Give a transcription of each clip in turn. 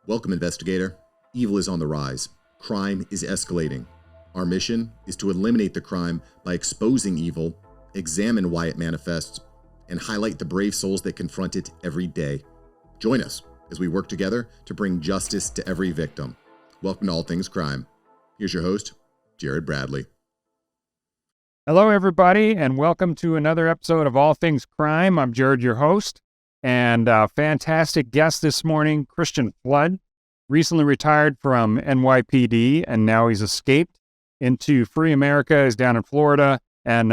Welcome, investigator. Evil is on the rise. Crime is escalating. Our mission is to eliminate the crime by exposing evil, examine why it manifests, and highlight the brave souls that confront it every day. Join us as we work together to bring justice to every victim. Welcome to All Things Crime. Here's your host, Jared Bradley. Hello, everybody, and welcome to another episode of All Things Crime. I'm Jared, your host, and fantastic guest this morning, Kristian Flood, recently retired from NYPD, and now he's escaped into free America. He's down in Florida, and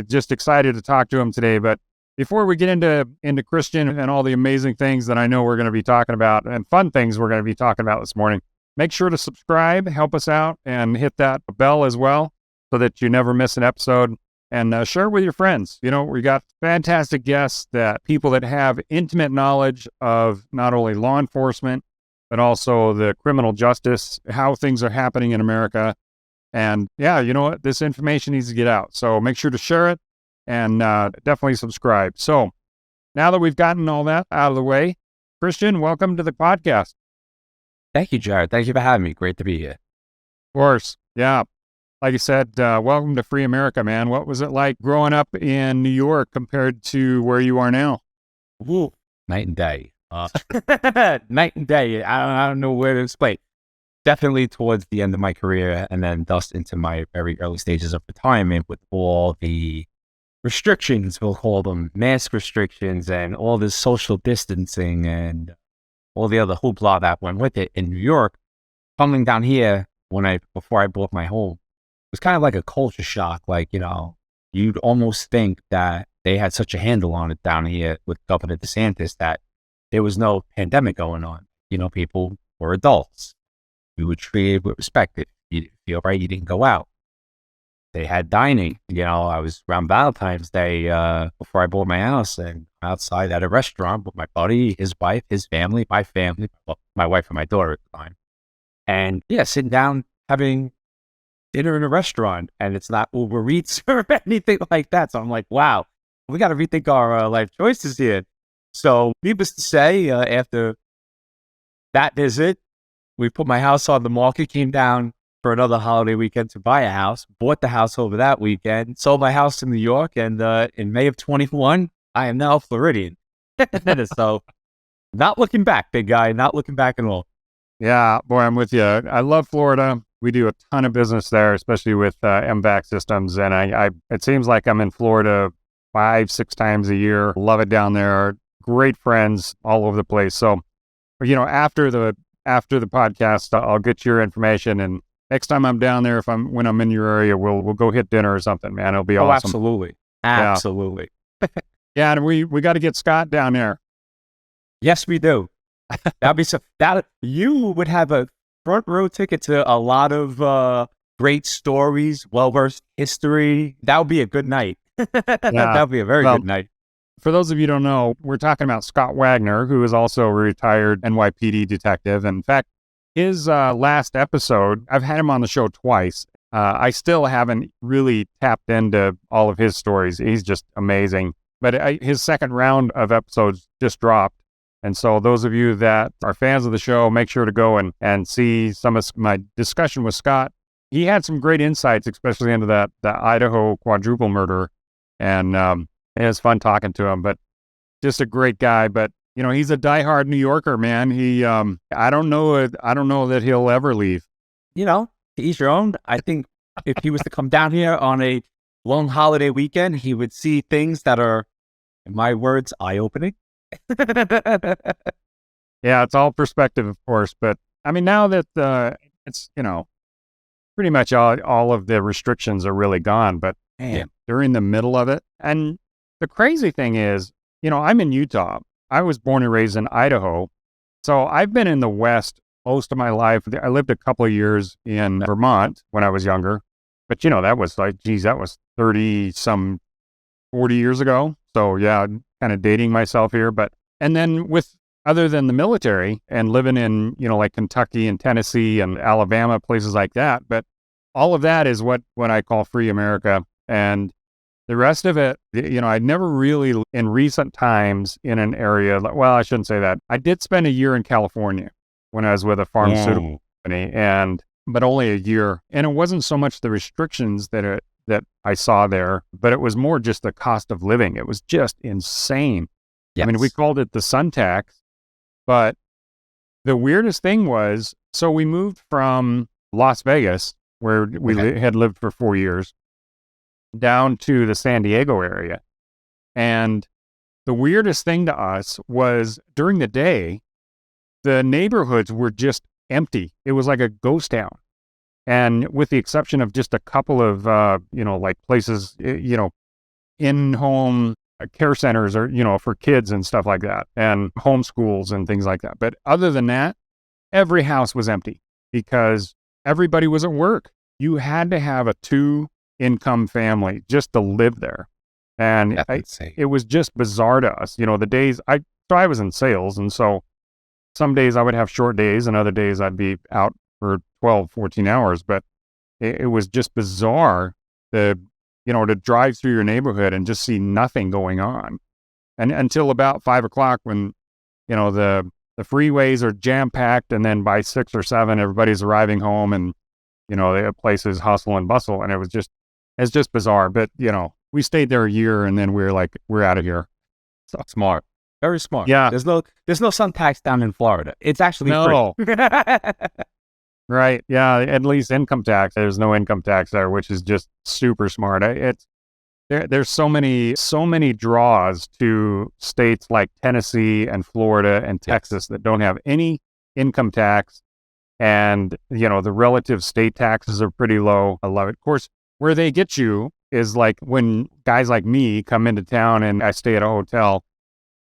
just excited to talk to him today. But before we get into Kristian and all the amazing things that I know we're going to be talking about and fun things we're going to be talking about this morning, make sure to subscribe, help us out, and hit that bell as well, so that you never miss an episode, and share it with your friends. You know, we got fantastic guests, that people that have intimate knowledge of not only law enforcement, but also the criminal justice, how things are happening in America. And yeah, you know what? This information needs to get out. So make sure to share it and definitely subscribe. So now that we've gotten all that out of the way, Kristian, welcome to the podcast. Thank you, Jared. Thank you for having me. Great to be here. Of course. Yeah. Like you said, welcome to free America, man. What was it like growing up in New York compared to where you are now? Ooh, night and day. Night and day. I don't know where to explain. Definitely towards the end of my career, and then thus into my very early stages of retirement, with all the restrictions, we'll call them mask restrictions, and all this social distancing and all the other hoopla that went with it in New York. Coming down here before I bought my home, it was kind of like a culture shock. Like, you know, you'd almost think that they had such a handle on it down here with Governor DeSantis that there was no pandemic going on. You know, people were adults. We were treated with respect. If you didn't feel right, you didn't go out. They had dining. You know, I was around Valentine's Day before I bought my house, and outside at a restaurant with my buddy, his wife, his family, my family, my wife and my daughter at the time. And yeah, sitting down having dinner in a restaurant, and it's not Uber Eats or anything like that. So I'm like, wow, we got to rethink our life choices here. So needless to say, after that visit, we put my house on the market, came down for another holiday weekend to buy a house, bought the house over that weekend, sold my house in New York, and in May of 21, I am now Floridian. So not looking back, big guy, not looking back at all. Yeah, boy, I'm with you. I love Florida. We do a ton of business there, especially with MVAC systems. And it seems like I'm in Florida 5-6 times a year. Love it down there. Great friends all over the place. So, you know, after the podcast, I'll get your information. And next time I'm down there, when I'm in your area, we'll go hit dinner or something, man. It'll be awesome. Absolutely. Absolutely. Yeah, and we got to get Scott down there. Yes, we do. You would have a front row ticket to a lot of great stories, well-versed history. That would be a good night. That would be a very good night. For those of you who don't know, we're talking about Scott Wagner, who is also a retired NYPD detective. In fact, his last episode, I've had him on the show twice. I still haven't really tapped into all of his stories. He's just amazing. But his second round of episodes just dropped. And so those of you that are fans of the show, make sure to go and see some of my discussion with Scott. He had some great insights, especially into the Idaho quadruple murder. And it was fun talking to him, but just a great guy. But, you know, he's a diehard New Yorker, man. I don't know that he'll ever leave. You know, to each your own. I think if he was to come down here on a long holiday weekend, he would see things that are, in my words, eye-opening. Yeah, it's all perspective, of course. But I mean, now that it's, you know, pretty much all of the restrictions are really gone, but during the middle of it. And the crazy thing is, you know, I'm in Utah. I was born and raised in Idaho. So I've been in the West most of my life. I lived a couple of years in Vermont when I was younger. But, you know, that was 40 years ago. So yeah, kind of dating myself here. But, and then other than the military and living in, you know, like Kentucky and Tennessee and Alabama, places like that. But all of that is what I call free America. And the rest of it, you know, I'd never really in recent times in an area, well, I shouldn't say that. I did spend a year in California. when I was with a pharmaceutical company, but only a year. And it wasn't so much the restrictions that I saw there, but it was more just the cost of living. It was just insane. Yes. I mean, we called it the sun tax, but the weirdest thing was, so we moved from Las Vegas, where we had lived for 4 years, down to the San Diego area. And the weirdest thing to us was during the day, the neighborhoods were just empty. It was like a ghost town. And with the exception of just a couple of, like places, in-home care centers or, for kids and stuff like that, and homeschools and things like that. But other than that, every house was empty because everybody was at work. You had to have a 2-income family just to live there. And it was just bizarre to us. The days I was in sales. And so some days I would have short days and other days I'd be out for 12, 14 hours. But it was just bizarre to drive through your neighborhood and just see nothing going on. And until about 5 o'clock when, the freeways are jam packed. And then by 6 or 7, everybody's arriving home and, the place is hustle and bustle. And it's just bizarre. But, we stayed there a year and then we're out of here. So smart. Very smart. Yeah. There's no sun tax down in Florida. It's actually free. Right. Yeah. At least income tax. There's no income tax there, which is just super smart. There's so many draws to states like Tennessee and Florida and Texas that don't have any income tax. And, the relative state taxes are pretty low. I love it. Of course, where they get you is like when guys like me come into town and I stay at a hotel.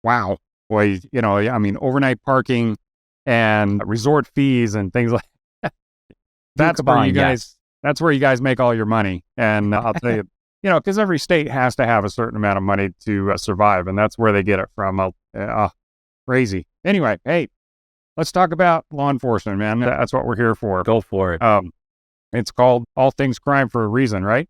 Wow. Boy, overnight parking and resort fees and things like that. That's where you guys make all your money. And I'll tell you, because every state has to have a certain amount of money to survive. And that's where they get it from. Crazy. Anyway, hey, let's talk about law enforcement, man. That's what we're here for. Go for it. It's called All Things Crime for a reason, right?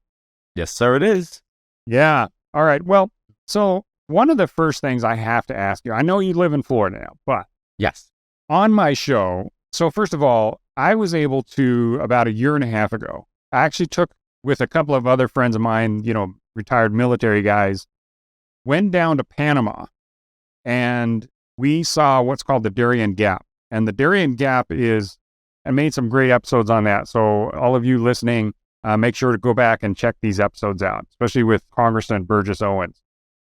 Yes, sir, it is. Yeah. All right. Well, so one of the first things I have to ask you, I know you live in Florida now, but yes, on my show. So first of all, I was able to, about a year and a half ago, I actually took with a couple of other friends of mine, retired military guys, went down to Panama and we saw what's called the Darien Gap. And the Darien Gap I made some great episodes on that. So all of you listening, make sure to go back and check these episodes out, especially with Congressman Burgess Owens.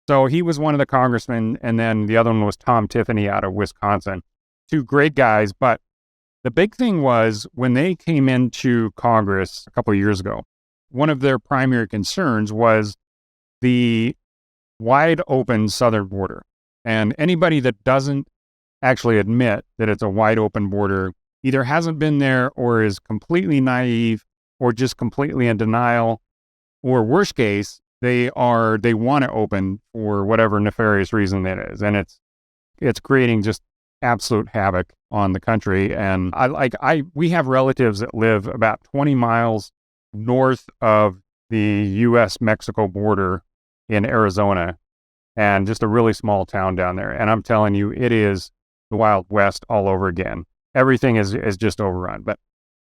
So he was one of the congressmen, and then the other one was Tom Tiffany out of Wisconsin. 2 great guys, but the big thing was when they came into Congress a couple of years ago, one of their primary concerns was the wide open southern border. And anybody that doesn't actually admit that it's a wide open border either hasn't been there or is completely naive or just completely in denial, or worst case, they want to open for whatever nefarious reason that is. And it's creating just absolute havoc on the country. And we have relatives that live about 20 miles north of the U.S.-Mexico border in Arizona, and just a really small town down there. And I'm telling you, it is the Wild West all over again. Everything is just overrun. But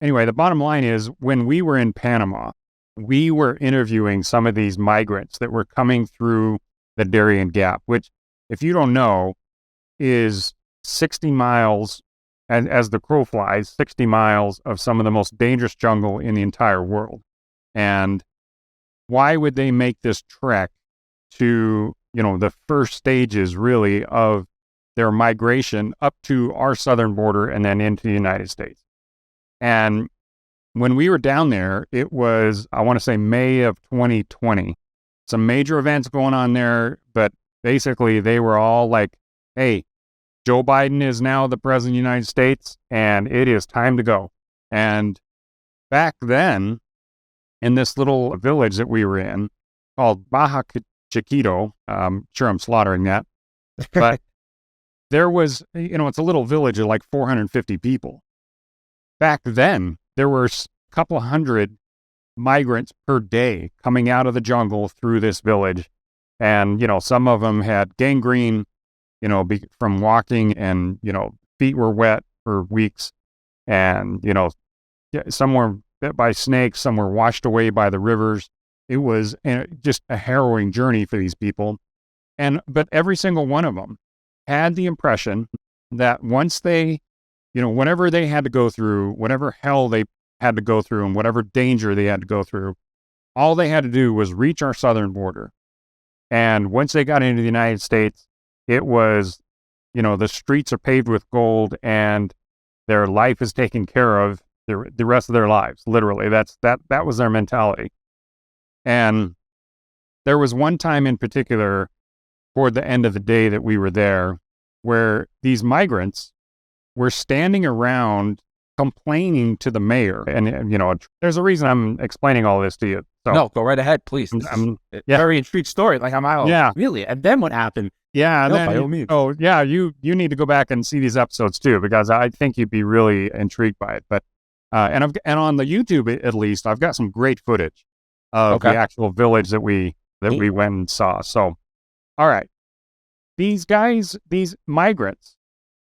anyway, the bottom line is when we were in Panama, we were interviewing some of these migrants that were coming through the Darien Gap, which, if you don't know, is 60 miles, and as the crow flies, 60 miles of some of the most dangerous jungle in the entire world. And why would they make this trek to, the first stages really of their migration up to our southern border and then into the United States? And when we were down there, it was, I want to say May of 2020. Some major events going on there, but basically they were all like, hey, Joe Biden is now the president of the United States and it is time to go. And back then, in this little village that we were in called Baja Chiquito, sure I'm slaughtering that, but there was, it's a little village of like 450 people. Back then, there were a couple hundred migrants per day coming out of the jungle through this village. And, some of them had gangrene, from walking and, feet were wet. for weeks. And, some were bit by snakes, some were washed away by the rivers. It was just a harrowing journey for these people. But every single one of them had the impression that once they, whatever they had to go through, whatever hell they had to go through and whatever danger they had to go through, all they had to do was reach our southern border. And once they got into the United States, it was, the streets are paved with gold and their life is taken care of the rest of their lives. Literally, that was their mentality. And there was one time in particular toward the end of the day that we were there where these migrants were standing around complaining to the mayor. And, there's a reason I'm explaining all this to you. So, no, go right ahead, please. Very intrigued story. Like, I'm out. Yeah. Really? And then what happened? Yeah. No, by all means. Oh, yeah. You need to go back and see these episodes too, because I think you'd be really intrigued by it. But, and on the YouTube, at least, I've got some great footage of the actual village that we went and saw. So, all right. These migrants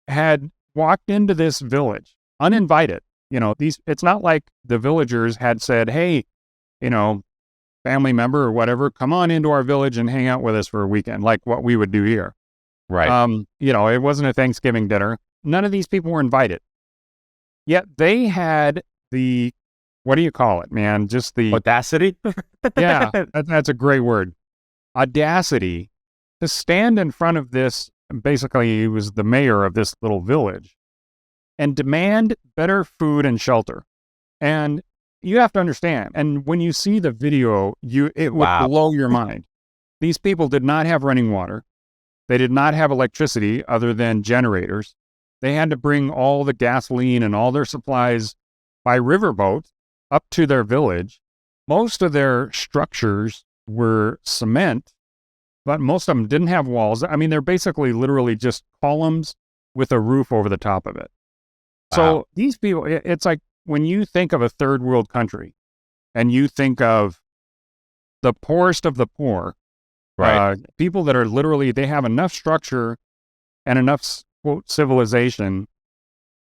had walked into this village uninvited. It's not like the villagers had said, hey, family member or whatever, come on into our village and hang out with us for a weekend, like what we would do here. Right. It wasn't a Thanksgiving dinner. None of these people were invited. Yet they had the, what do you call it, man? Just the audacity. Yeah, that's a great word. Audacity to stand in front of this. Basically, he was the mayor of this little village and demand better food and shelter. And you have to understand, and when you see the video, it would blow your mind. These people did not have running water. They did not have electricity other than generators. They had to bring all the gasoline and all their supplies by riverboat up to their village. Most of their structures were cement, but most of them didn't have walls. I mean, they're basically literally just columns with a roof over the top of it. Wow. So these people, it's like when you think of a third world country and you think of the poorest of the poor, right? People that are literally, they have enough structure and enough, quote, civilization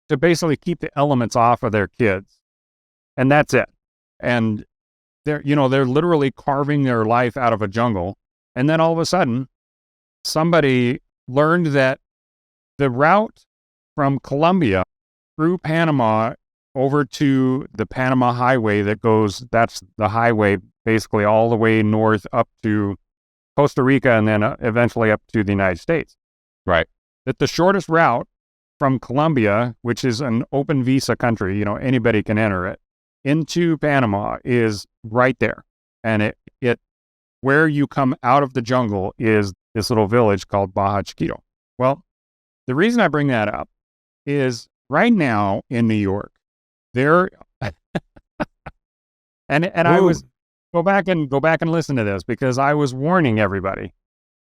to basically keep the elements off of their kids. And that's it. And they're literally carving their life out of a jungle. And then all of a sudden, somebody learned that the route from Colombia through Panama over to the Panama Highway that's the highway basically all the way north up to Costa Rica and then eventually up to the United States. Right. That the shortest route from Colombia, which is an open visa country, anybody can enter it, into Panama is right there. And it where you come out of the jungle is this little village called Baja Chiquito. Well, the reason I bring that up is right now in New York, there, and I was go back and listen to this because I was warning everybody.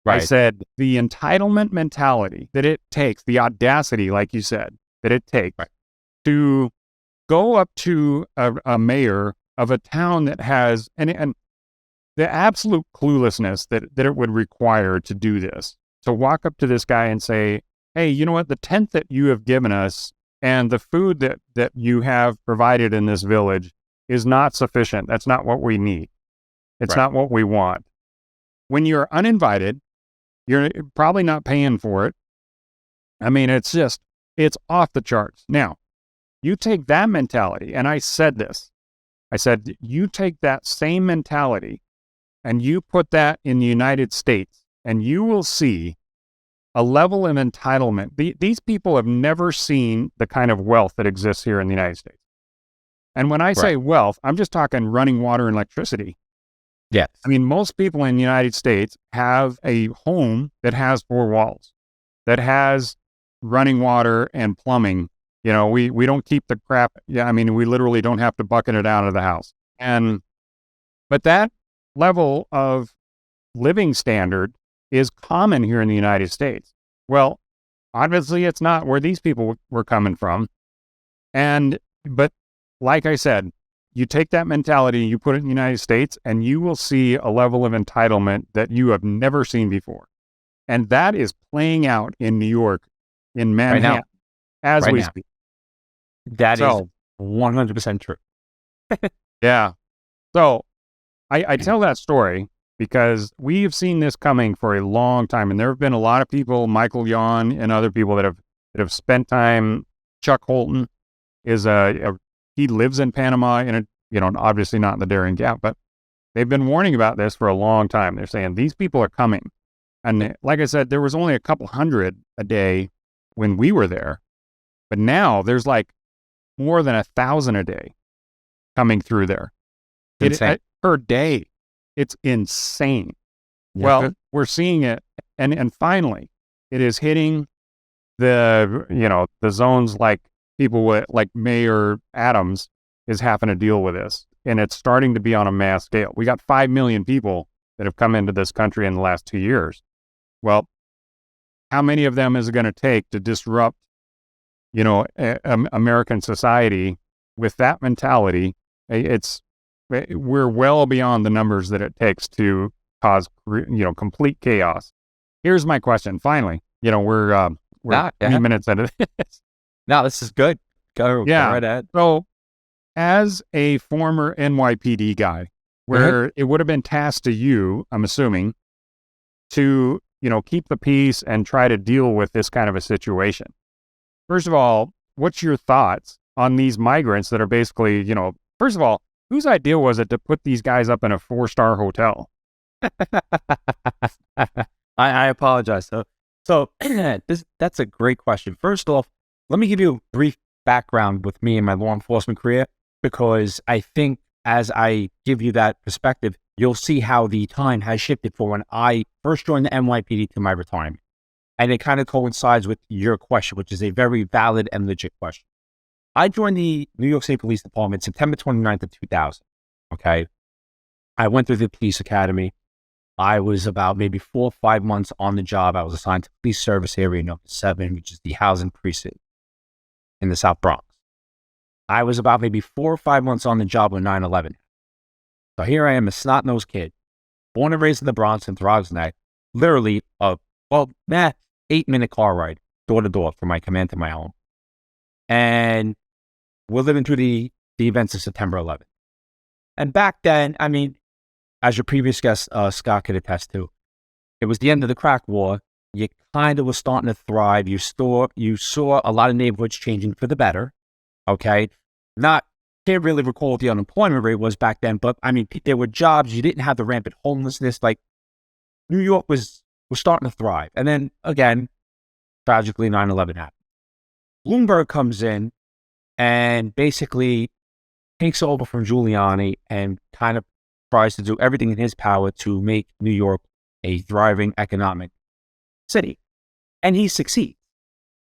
Right. I said the entitlement mentality that it takes, the audacity, like you said, that it takes to go up to a mayor of a town that has and the absolute cluelessness that it would require to do this, to walk up to this guy and say, hey, you know what, the tent that you have given us and the food that you have provided in this village is not sufficient. That's not what we need. It's not what we want. When you're uninvited, you're probably not paying for it. I mean, it's off the charts. Now, you take that mentality, and I said this. I said, you take that same mentality and you put that in the United States, and you will see a level of entitlement. These people have never seen the kind of wealth that exists here in the United States. And when I say wealth, I'm just talking running water and electricity. Yes. I mean, most people in the United States have a home that has 4 walls, that has running water and plumbing. We don't keep the crap. Yeah, I mean, we literally don't have to bucket it out of the house. But that level of living standard is common here in the United States. Well, obviously it's not where these people were coming from. But like I said, you take that mentality, you put it in the United States, and you will see a level of entitlement that you have never seen before. And that is playing out in New York, in Manhattan, as we speak. That is So 100% true. yeah. So I tell that story because we've seen this coming for a long time, and there have been a lot of people, Michael Yon and other people that have spent time. Chuck Holton is he lives in Panama, and obviously not in the Darien Gap, but they've been warning about this for a long time. They're saying these people are coming, and like I said, there was only a couple hundred a day when we were there, but now there's like more than 1,000 a day coming through there. Insane. Per day. It's insane. Yeah. Well, we're seeing it, and finally, it is hitting the zones like people like Mayor Adams is having to deal with this, and it's starting to be on a mass scale. We got 5 million people that have come into this country in the last 2 years. Well, how many of them is it going to take to disrupt, American society with that mentality? We're well beyond the numbers that it takes to cause, complete chaos. Here's my question. Finally, we're 20 minutes into this. No, this is good. Go right ahead. So, as a former NYPD guy, where it would have been tasked to you, I'm assuming, to, keep the peace and try to deal with this kind of a situation. First of all, what's your thoughts on these migrants that are basically, first of all, whose idea was it to put these guys up in a 4-star hotel? I apologize. So that's a great question. First off, let me give you a brief background with me and my law enforcement career, because I think as I give you that perspective, you'll see how the time has shifted from when I first joined the NYPD to my retirement. And it kind of coincides with your question, which is a very valid and legit question. I joined the New York State Police Department September 29th of 2000. Okay. I went through the police academy. I was about maybe 4 or 5 months on the job. I was assigned to police service area number 7, which is the housing precinct in the South Bronx. I was about maybe 4 or 5 months on the job when 9/11. So here I am, a snot-nosed kid, born and raised in the Bronx in Throgs Neck, literally 8-minute car ride, door to door from my command to my home. And we're living through the events of September 11th. And back then, I mean, as your previous guest, Scott, could attest to, it was the end of the crack war. You kind of was starting to thrive. You saw a lot of neighborhoods changing for the better. Okay. Can't really recall what the unemployment rate was back then, but I mean, there were jobs. You didn't have the rampant homelessness. Like, New York was starting to thrive. And then again, tragically, 9/11 happened. Bloomberg comes in and basically takes over from Giuliani and kind of tries to do everything in his power to make New York a thriving economic city. And he succeeds.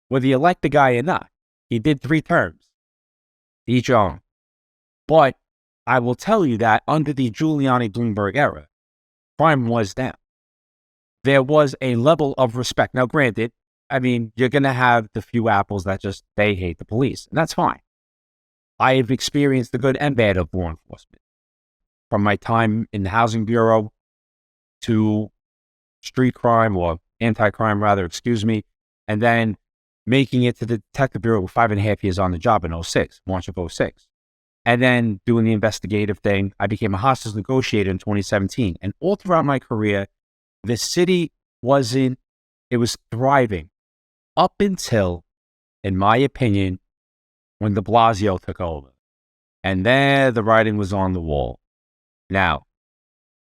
Whether you elect the guy or not, he did 3 terms, each own. But I will tell you that under the Giuliani-Bloomberg era, crime was down. There was a level of respect. Now, granted, I mean, you're going to have the few apples that they hate the police, and that's fine. I have experienced the good and bad of law enforcement. From my time in the Housing Bureau to street crime, or anti-crime rather, and then making it to the Detective Bureau with 5.5 years on the job in March of 2006. And then doing the investigative thing. I became a hostage negotiator in 2017. And all throughout my career, the city was thriving up until, in my opinion, when de Blasio took over. And there the writing was on the wall. Now,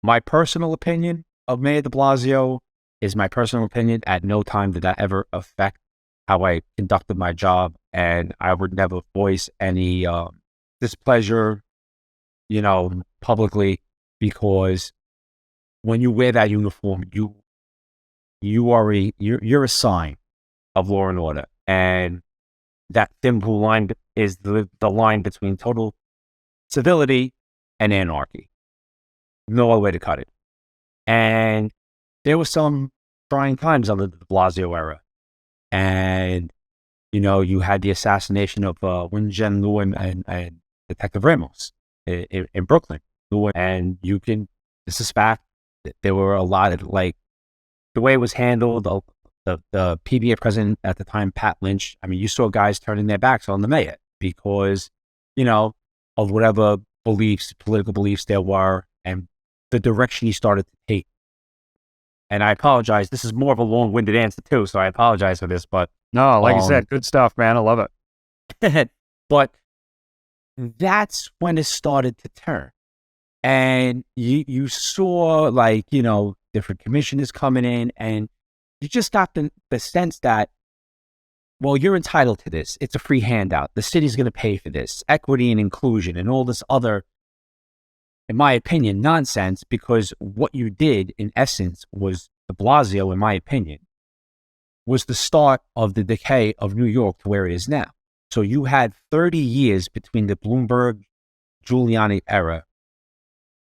my personal opinion of Mayor de Blasio is my personal opinion. At no time did that ever affect how I conducted my job, and I would never voice any displeasure, publicly, because when you wear that uniform, you're a sign of law and order, and that thin blue line is the line between total civility and anarchy. No other way to cut it. And there were some trying times under the de Blasio era. And, you had the assassination of Wen Lewin and Detective Ramos in Brooklyn. And this is fact, there were a lot of, the way it was handled, the PBA president at the time, Pat Lynch, I mean, you saw guys turning their backs on the mayor. because, of whatever political beliefs there were, and the direction he started to take. And I apologize. This is more of a long-winded answer too, so I apologize for this, but No, like I said, good stuff, man. I love it. but that's when it started to turn. And you saw, like, different commissioners coming in, and you just got the sense that, well, you're entitled to this. It's a free handout. The city's going to pay for this. Equity and inclusion and all this other, in my opinion, nonsense, because what you did, in essence, was de Blasio, in my opinion, was the start of the decay of New York to where it is now. So you had 30 years between the Bloomberg-Giuliani era,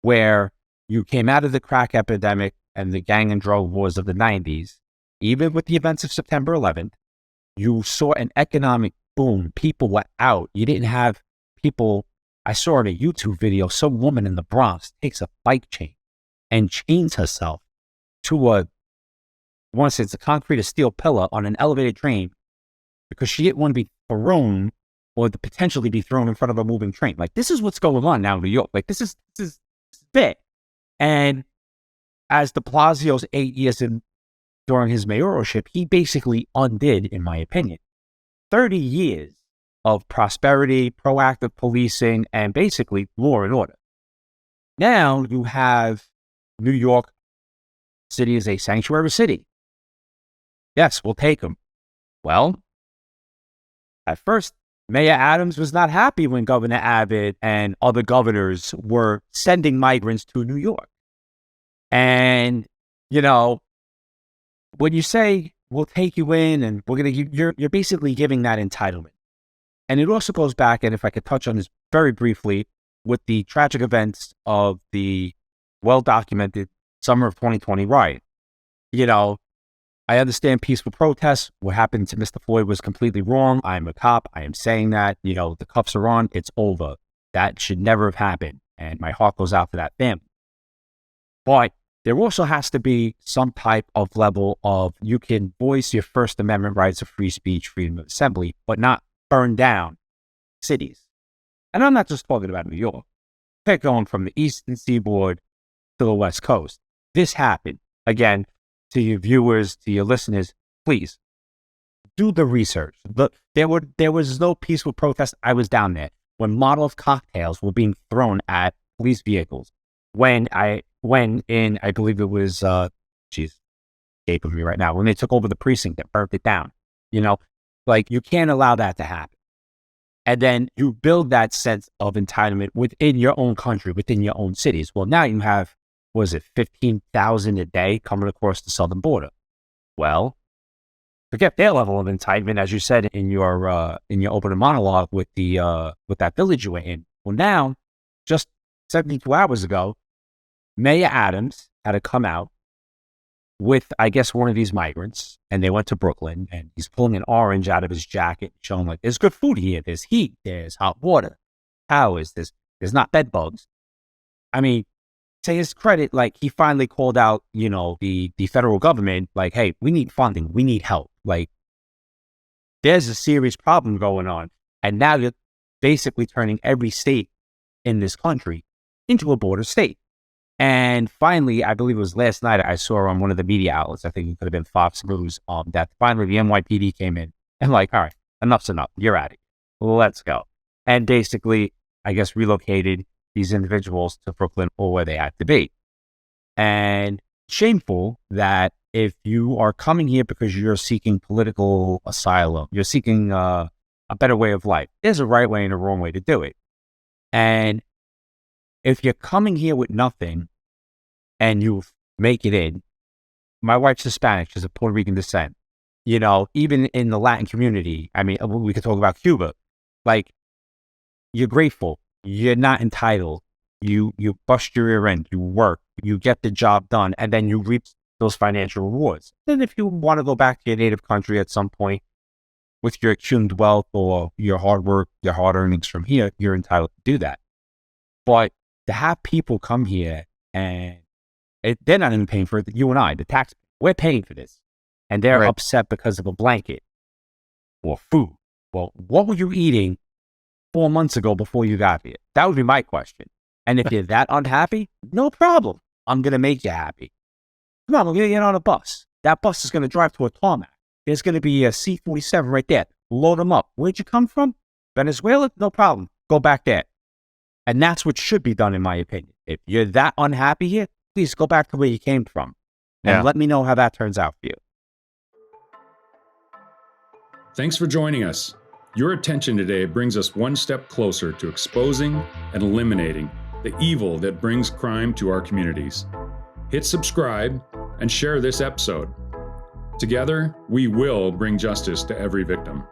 where you came out of the crack epidemic and the gang and drug wars of the 90s, even with the events of September 11th, you saw an economic boom. People were out. You didn't have people. I saw in a YouTube video, some woman in the Bronx takes a bike chain and chains herself to a concrete or steel pillar on an elevated train because she didn't want to be thrown or to potentially be thrown in front of a moving train. Like, this is what's going on now in New York. Like, this is big. And as de Blasio's 8 years during his mayoralship, he basically undid, in my opinion, 30 years of prosperity, proactive policing, and basically law and order. Now you have New York City as a sanctuary city. Yes, we'll take them. Well, at first, Mayor Adams was not happy when Governor Abbott and other governors were sending migrants to New York. And, when you say, we'll take you in and we're going to, you're basically giving that entitlement. And it also goes back, and if I could touch on this very briefly, with the tragic events of the well-documented summer of 2020 riot. I understand peaceful protests. What happened to Mr. Floyd was completely wrong. I'm a cop. I am saying that, the cuffs are on. It's over. That should never have happened. And my heart goes out to that family. But there also has to be some type of level of, you can voice your First Amendment rights of free speech, freedom of assembly, but not burn down cities. And I'm not just talking about New York. Pick going from the Eastern Seaboard to the West Coast. This happened. Again, to your viewers, to your listeners, please do the research. There was no peaceful protest. I was down there when Molotov cocktails were being thrown at police vehicles. When I believe it was, escaping me right now, when they took over the precinct that burnt it down. You can't allow that to happen. And then you build that sense of entitlement within your own country, within your own cities. Well, now you have, 15,000 a day coming across the southern border. Well, forget their level of entitlement, as you said in your opening monologue with that village you were in. Well, now, just 72 hours ago, Mayor Adams had to come out with, I guess, one of these migrants, and they went to Brooklyn, and he's pulling an orange out of his jacket, showing like, there's good food here, there's heat, there's hot water. How is this? There's not bed bugs. I mean, to his credit, like, he finally called out, the federal government, like, hey, we need funding, we need help. Like, there's a serious problem going on. And now you're basically turning every state in this country into a border state. And finally, I believe it was last night, I saw on one of the media outlets, I think it could have been Fox News, that finally the NYPD came in and like, all right, enough's enough. You're at it. Let's go. And basically, I guess, relocated these individuals to Brooklyn or where they had to be. And shameful that if you are coming here because you're seeking political asylum, you're seeking a better way of life, there's a right way and a wrong way to do it. And if you're coming here with nothing and you make it in, my wife's Hispanic, she's of Puerto Rican descent, even in the Latin community, I mean, we could talk about Cuba, like, you're grateful. You're not entitled. You bust your rear end, you work, you get the job done, and then you reap those financial rewards. Then if you want to go back to your native country at some point with your accumulated wealth or your hard work, your hard earnings from here, you're entitled to do that. But to have people come here and they're not even paying for it, you and I, the taxpayers, we're paying for this. And they're upset because of a blanket or food. Well, what were you eating 4 months ago before you got here? That would be my question. And if you're that unhappy, no problem. I'm going to make you happy. Come on, we're going to get on a bus. That bus is going to drive to a tarmac. There's going to be a C-47 right there. Load them up. Where'd you come from? Venezuela? No problem. Go back there. And that's what should be done, in my opinion. If you're that unhappy here, please go back to where you came from. And let me know how that turns out for you. Thanks for joining us. Your attention today brings us one step closer to exposing and eliminating the evil that brings crime to our communities. Hit subscribe and share this episode. Together, we will bring justice to every victim.